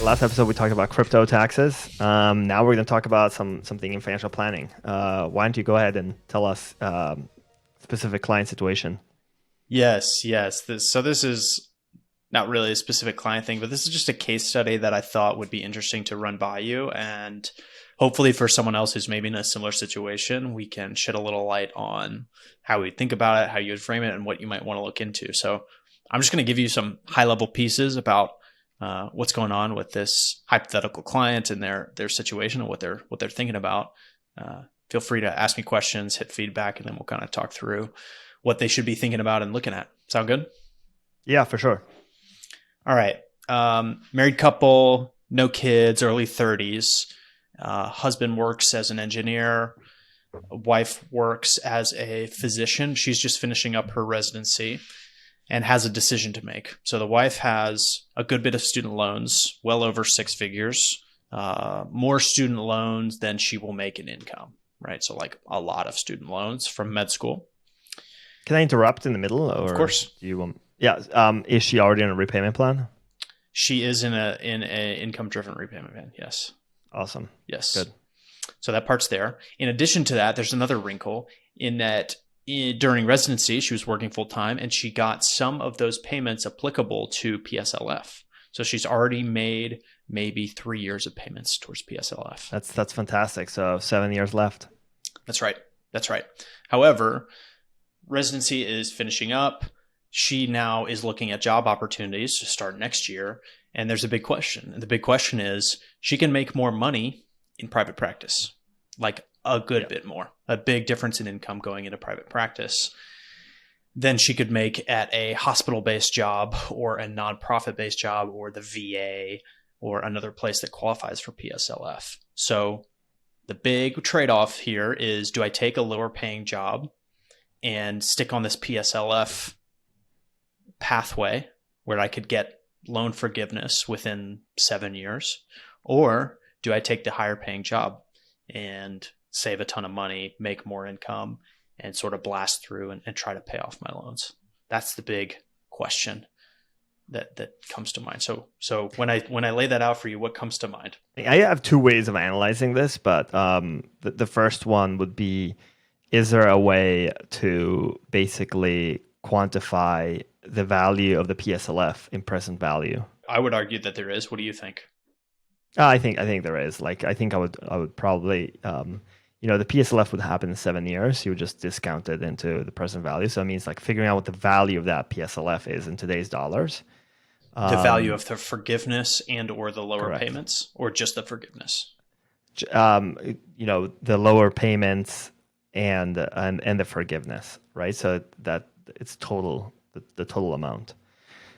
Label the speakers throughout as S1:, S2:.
S1: last episode we talked about crypto taxes. Now we're going to talk about something in financial planning. Why don't you go ahead and tell us specific client situation?
S2: Yes. This is not really a specific client thing, but this is just a case study that I thought would be interesting to run by you. And hopefully for someone else who's maybe in a similar situation, we can shed a little light on how we think about it, how you would frame it, and what you might want to look into. So I'm just going to give you some high level pieces about what's going on with this hypothetical client and their situation and what they're thinking about. Feel free to ask me questions, hit feedback, and then we'll kind of talk through what they should be thinking about and looking at. Sound good?
S1: Yeah, for sure.
S2: All right. Married couple, no kids, early 30s. Husband works as an engineer. Wife works as a physician. She's just finishing up her residency and has a decision to make. So the wife has a good bit of student loans, well over six figures, more student loans than she will make in income, right? So like a lot of student loans from med school.
S1: Can I interrupt in the middle? Or
S2: of course.
S1: Do you is she already on a repayment plan?
S2: She is in a income-driven repayment plan, yes.
S1: Awesome.
S2: Yes.
S1: Good.
S2: So that part's there. In addition to that, there's another wrinkle in that during residency, she was working full-time and she got some of those payments applicable to PSLF. So she's already made maybe 3 years of payments towards PSLF.
S1: That's fantastic. So 7 years left.
S2: That's right. However, residency is finishing up. She now is looking at job opportunities to start next year. And there's a big question. And the big question is, she can make more money in private practice, like a good bit more, a big difference in income going into private practice than she could make at a hospital-based job or a nonprofit-based job or the VA or another place that qualifies for PSLF. So the big trade-off here is, do I take a lower paying job and stick on this PSLF pathway where I could get loan forgiveness within 7 years? Or do I take the higher paying job and save a ton of money, make more income, and sort of blast through and try to pay off my loans? That's the big question that comes to mind. So when I lay that out for you, what comes to mind?
S1: I have two ways of analyzing this, but the first one would be, is there a way to basically quantify the value of the PSLF in present value?
S2: I would argue that there is. What do you think?
S1: I think there is. Like, I think I would probably, the PSLF would happen in 7 years. You would just discount it into the present value. So it means like figuring out what the value of that PSLF is in today's dollars.
S2: The value of the forgiveness and or the lower
S1: correct.
S2: payments, or just the forgiveness?
S1: The lower payments and the forgiveness, right? So that it's total, the total amount.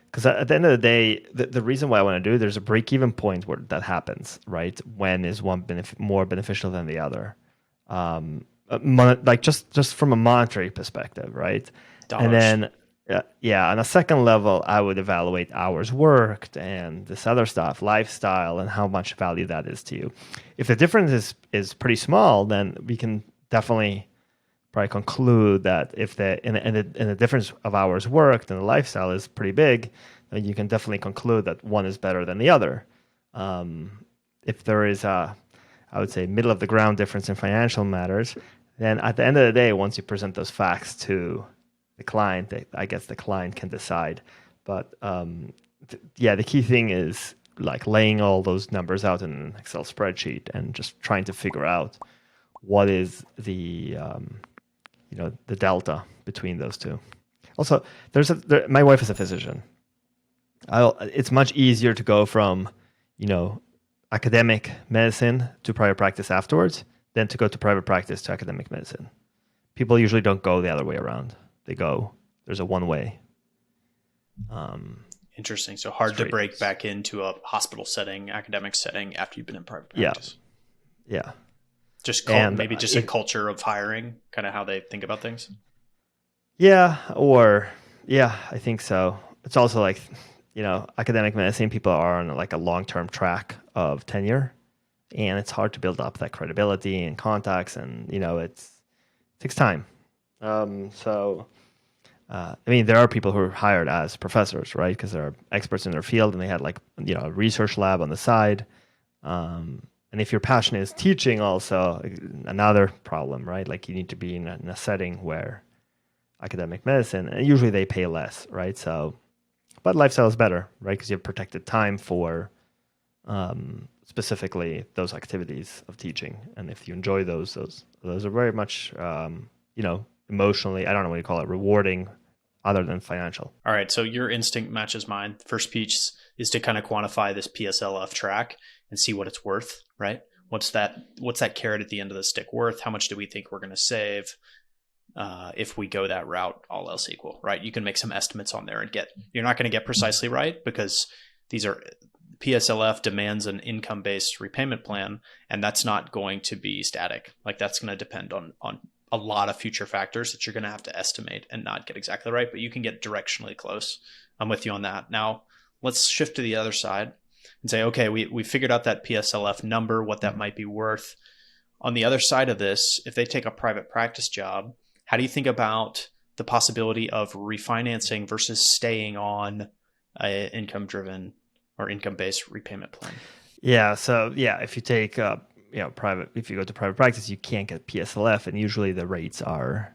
S1: Because at the end of the day, the reason why I want to do it, there's a break-even point where that happens, right? When is one more beneficial than the other? Like just from a monetary perspective, right?
S2: Dollars.
S1: And then, on a second level, I would evaluate hours worked and this other stuff, lifestyle, and how much value that is to you. If the difference is pretty small, then we can definitely probably conclude that if the difference of hours worked and the lifestyle is pretty big, then you can definitely conclude that one is better than the other. If there is I would say, middle of the ground difference in financial matters, then at the end of the day, once you present those facts to the client, I guess the client can decide. But the key thing is like laying all those numbers out in an Excel spreadsheet and just trying to figure out what is the the delta between those two. Also, my wife is a physician. It's much easier to go from, academic medicine to private practice afterwards than to go to private practice to academic medicine. People usually don't go the other way around. There's a one way.
S2: Interesting. So hard to break back into a hospital setting, academic setting after you've been in private practice.
S1: Yeah.
S2: Maybe just a culture of hiring, kind of how they think about things.
S1: I think so. It's also like, academic medicine, people are on like a long-term track of tenure, and it's hard to build up that credibility and contacts, and it takes time. I mean, there are people who are hired as professors, right? Because they're experts in their field and they had like, a research lab on the side. And if your passion is teaching, also another problem, right? Like you need to be in a setting where academic medicine, and usually they pay less, right? So, but lifestyle is better, right? Because you have protected time for specifically those activities of teaching, and if you enjoy those are very much, emotionally, I don't know what you call it, rewarding, other than financial.
S2: All right. So your instinct matches mine. First piece is to kind of quantify this PSLF track and see what it's worth, right? What's that carrot at the end of the stick worth? How much do we think we're going to save if we go that route, all else equal, right? You can make some estimates on there and you're not going to get precisely right because these are PSLF demands an income-based repayment plan, and that's not going to be static. Like that's going to depend on a lot of future factors that you're going to have to estimate and not get exactly right, but you can get directionally close. I'm with you on that. Now, let's shift to the other side and say, okay, we figured out that PSLF number, what that might be worth. On the other side of this, if they take a private practice job, how do you think about the possibility of refinancing versus staying on an income-driven or income-based repayment plan?
S1: Yeah. So if you take if you go to private practice, you can't get PSLF, and usually the rates are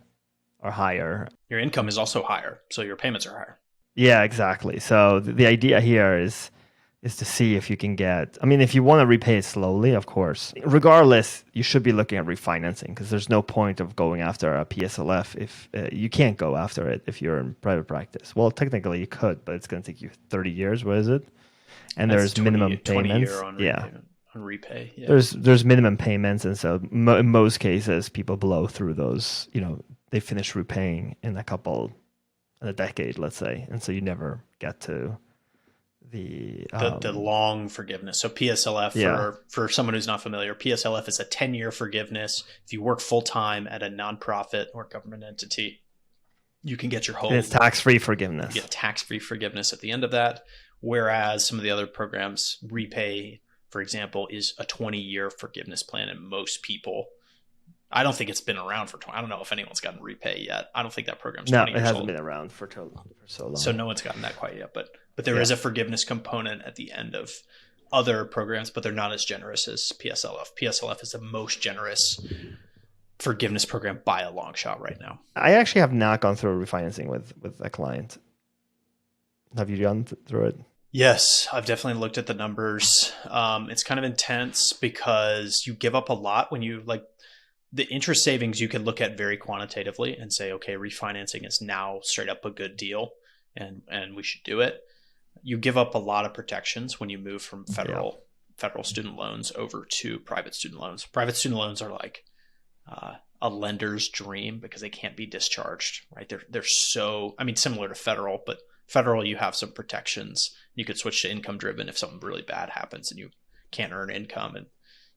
S1: higher.
S2: Your income is also higher, so your payments are higher.
S1: Yeah, exactly. So the idea here is to see if you can get. I mean, if you want to repay it slowly, of course. Regardless, you should be looking at refinancing because there's no point of going after a PSLF if you can't go after it if you're in private practice. Well, technically you could, but it's going to take you 30 years. What is it? And
S2: That's
S1: there's
S2: 20
S1: minimum
S2: 20
S1: payments.
S2: year on
S1: Yeah.
S2: on repay. Yeah.
S1: There's minimum payments, and so in most cases, people blow through those. They finish repaying in a decade, let's say, and so you never get to the
S2: long forgiveness. So PSLF, for someone who's not familiar, PSLF is a 10-year forgiveness. If you work full time at a nonprofit or government entity, you can get your whole.
S1: And it's tax-free forgiveness.
S2: You get tax-free forgiveness at the end of that. Whereas some of the other programs, repay, for example, is a 20-year forgiveness plan, and most people, I don't think it's been around for 20. I don't know if anyone's gotten repay yet. I don't think that program's 20 years old.
S1: No, it hasn't been around for so long.
S2: So no one's gotten that quite yet. But there is a forgiveness component at the end of other programs, but they're not as generous as PSLF. PSLF is the most generous forgiveness program by a long shot right now.
S1: I actually have not gone through refinancing with a client. Have you gone through it?
S2: Yes, I've definitely looked at the numbers. It's kind of intense because you give up a lot when you the interest savings. You can look at very quantitatively and say, okay, refinancing is now straight up a good deal, and we should do it. You give up a lot of protections when you move from federal student loans over to private student loans. Private student loans are like a lender's dream because they can't be discharged, right? They're so, I mean, similar to federal, but federal, you have some protections. You could switch to income driven if something really bad happens and you can't earn income, and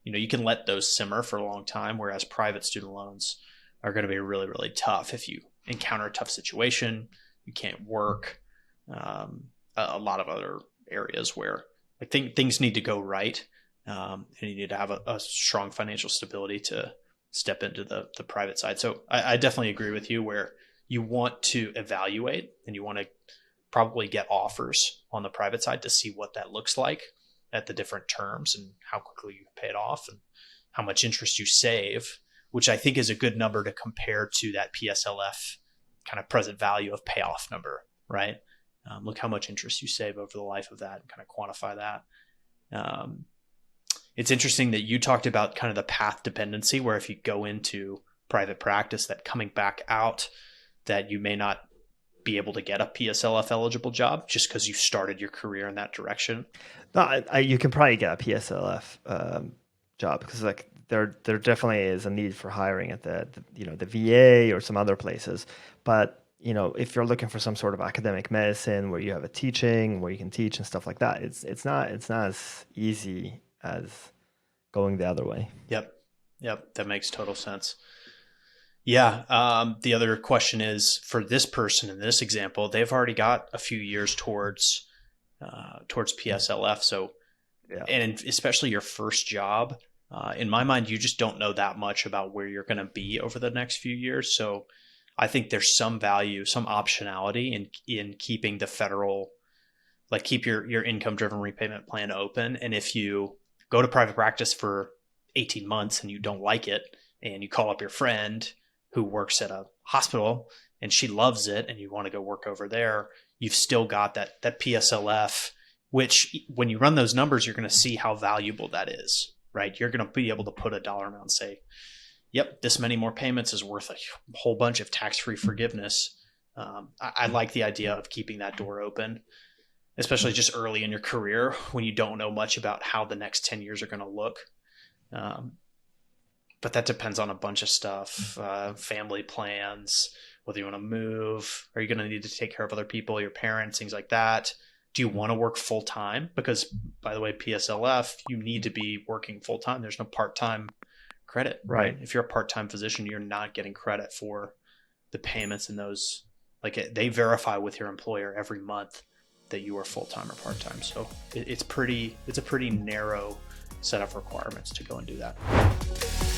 S2: you can let those simmer for a long time. Whereas private student loans are going to be really, really tough if you encounter a tough situation, you can't work, a lot of other areas where things need to go right, and you need to have a strong financial stability to step into the private side. So I definitely agree with you where you want to evaluate and you want to probably get offers on the private side to see what that looks like at the different terms and how quickly you pay it off and how much interest you save, which I think is a good number to compare to that PSLF kind of present value of payoff number, right? Look how much interest you save over the life of that and kind of quantify that. It's interesting that you talked about kind of the path dependency, where if you go into private practice, that coming back out, that you may not be able to get a PSLF eligible job just because you started your career in that direction.
S1: No, you can probably get a PSLF job because there definitely is a need for hiring at the VA or some other places. But if you're looking for some sort of academic medicine where you have a teaching, where you can teach and stuff like that, it's not as easy as going the other way.
S2: Yep, that makes total sense. Yeah. The other question is, for this person in this example, they've already got a few years towards PSLF. So, and especially your first job, in my mind, you just don't know that much about where you're going to be over the next few years. So I think there's some value, some optionality in keeping the federal, like keep your income driven repayment plan open. And if you go to private practice for 18 months and you don't like it, and you call up your friend who works at a hospital and she loves it and you want to go work over there, you've still got that PSLF, which when you run those numbers, you're going to see how valuable that is, right? You're going to be able to put a dollar amount and say, yep, this many more payments is worth a whole bunch of tax-free forgiveness. I like the idea of keeping that door open, especially just early in your career when you don't know much about how the next 10 years are going to look. But that depends on a bunch of stuff, family plans, whether you want to move, are you going to need to take care of other people, your parents, things like that. Do you want to work full time? Because, by the way, PSLF, you need to be working full time. There's no part-time credit, right? If you're a part-time physician, you're not getting credit for the payments in those. Like they verify with your employer every month that you are full-time or part-time. So it's a pretty narrow set of requirements to go and do that.